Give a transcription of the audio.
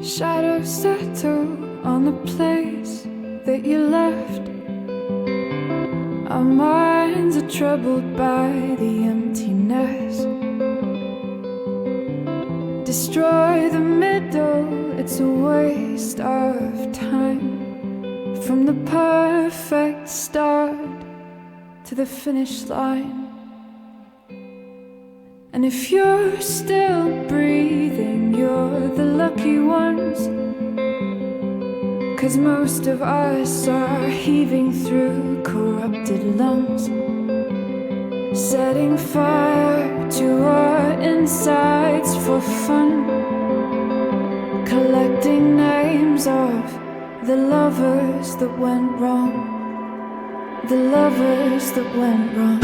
Shadows settle on the place that you left. Our minds are troubled by the emptiness. Destroy the middle, it's a waste of time. From the perfect start to the finish line. And if you're still breathing, you're the lucky ones. 'Cause most of us are heaving through corrupted lungs, setting fire to our insides for fun, collecting names of the lovers that went wrong, the lovers that went wrong.